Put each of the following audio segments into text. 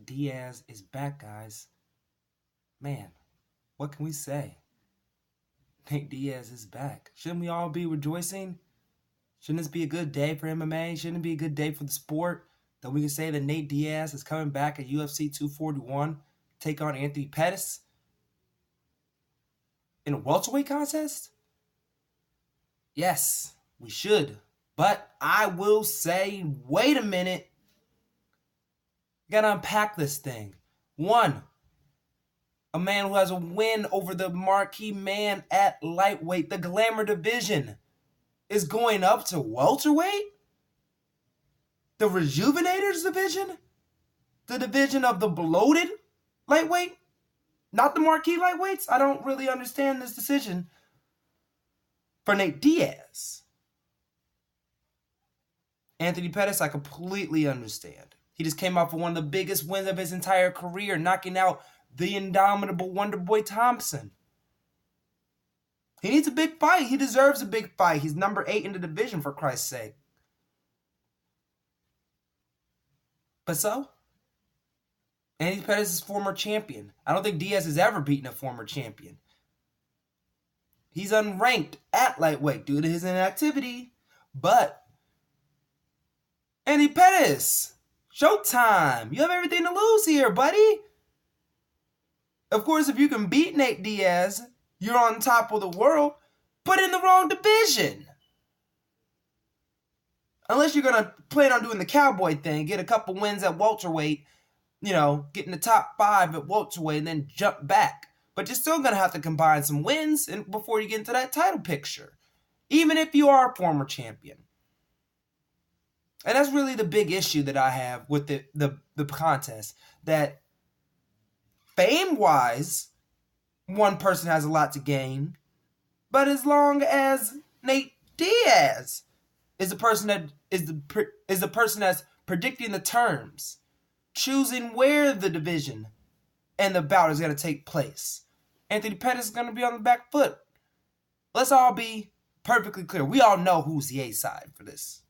Nate Diaz is back, guys. Man, what can we say? Nate Diaz is back. Shouldn't we all be rejoicing? Shouldn't this be a good day for MMA? Shouldn't it be a good day for the sport? That we can say that Nate Diaz is coming back at UFC 241, take on Anthony Pettis in a welterweight contest? Yes, we should. But I will say, wait a minute. You gotta unpack this thing. One, a man who has a win over the marquee man at lightweight, the glamour division, is going up to welterweight? The Rejuvenators division? The division of the bloated lightweight? Not the marquee lightweights? I don't really understand this decision for Nate Diaz. Anthony Pettis, I completely understand. He just came off of one of the biggest wins of his entire career, knocking out the indomitable Wonderboy Thompson. He needs a big fight. He deserves a big fight. He's number 8 in the division, for Christ's sake. But so, Anthony Pettis is former champion. I don't think Diaz has ever beaten a former champion. He's unranked at lightweight due to his inactivity. But Anthony Pettis, showtime. You have everything to lose here, buddy. Of course, if you can beat Nate Diaz, you're on top of the world, but in the wrong division. Unless you're going to plan on doing the cowboy thing, get a couple wins at welterweight, get in the top 5 at welterweight and then jump back. But you're still going to have to combine some wins before you get into that title picture, even if you are a former champion. And that's really the big issue that I have with the contest, that fame-wise, one person has a lot to gain, but as long as Nate Diaz is the person that is the person that's predicting the terms, choosing where the division and the bout is going to take place, Anthony Pettis is going to be on the back foot. Let's all be perfectly clear. We all know who's the A side for this.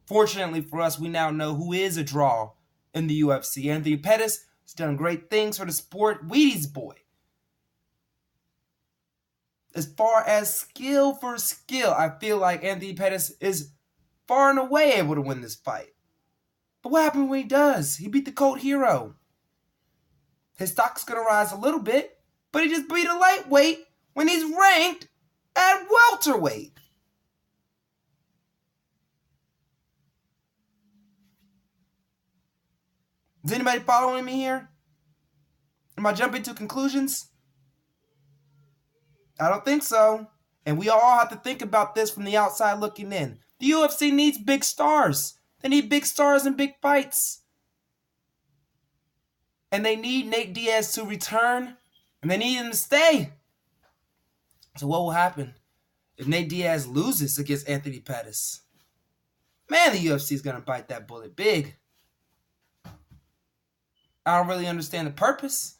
Fortunately for us, we now know who is a draw in the UFC. Anthony Pettis has done great things for the sport. Wheaties boy. As far as skill for skill, I feel like Anthony Pettis is far and away able to win this fight. But what happens when he does? He beat the Cult Hero. His stock's going to rise a little bit, but he just beat a lightweight when he's ranked at welterweight. Is anybody following me here? Am I jumping to conclusions? I don't think so. And we all have to think about this from the outside looking in. The UFC needs big stars. They need big stars and big fights. And they need Nate Diaz to return. And they need him to stay. So what will happen if Nate Diaz loses against Anthony Pettis? Man, the UFC is going to bite that bullet big. I don't really understand the purpose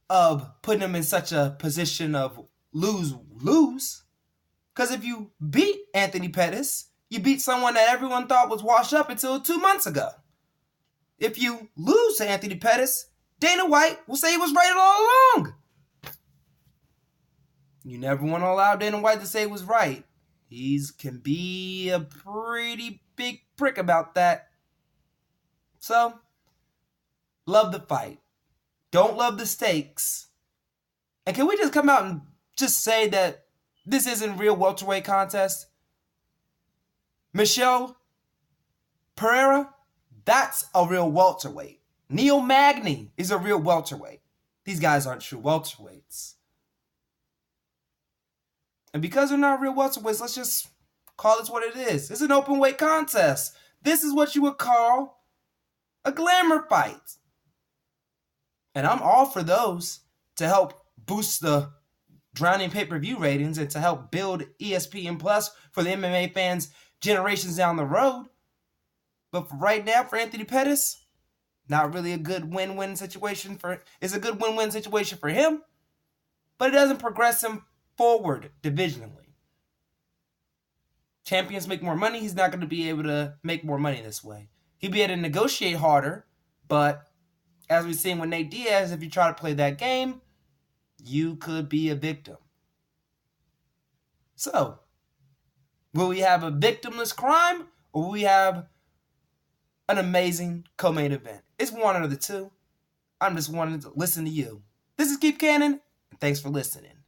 of putting him in such a position of lose-lose. Because if you beat Anthony Pettis, you beat someone that everyone thought was washed up until 2 months ago. If you lose to Anthony Pettis, Dana White will say he was right all along. You never want to allow Dana White to say he was right. He can be a pretty big prick about that. So, love the fight. Don't love the stakes. And can we just come out and just say that this isn't a real welterweight contest? Michelle Pereira, that's a real welterweight. Neil Magny is a real welterweight. These guys aren't true welterweights. And because they're not real welterweights, let's just call this what it is. It's an open weight contest. This is what you would call a glamour fight. And I'm all for those to help boost the drowning pay-per-view ratings and to help build ESPN Plus for the MMA fans generations down the road. But for right now, for Anthony Pettis, not really a good win-win situation it's a good win-win situation for him, but it doesn't progress him forward divisionally. Champions make more money. He's not going to be able to make more money this way. He'll be able to negotiate harder But as we've seen with Nate Diaz, if you try to play that game, you could be a victim. So, will we have a victimless crime, or will we have an amazing co-main event? It's one or the two. I'm just wanting to listen to you. This is Keep Cannon, and thanks for listening.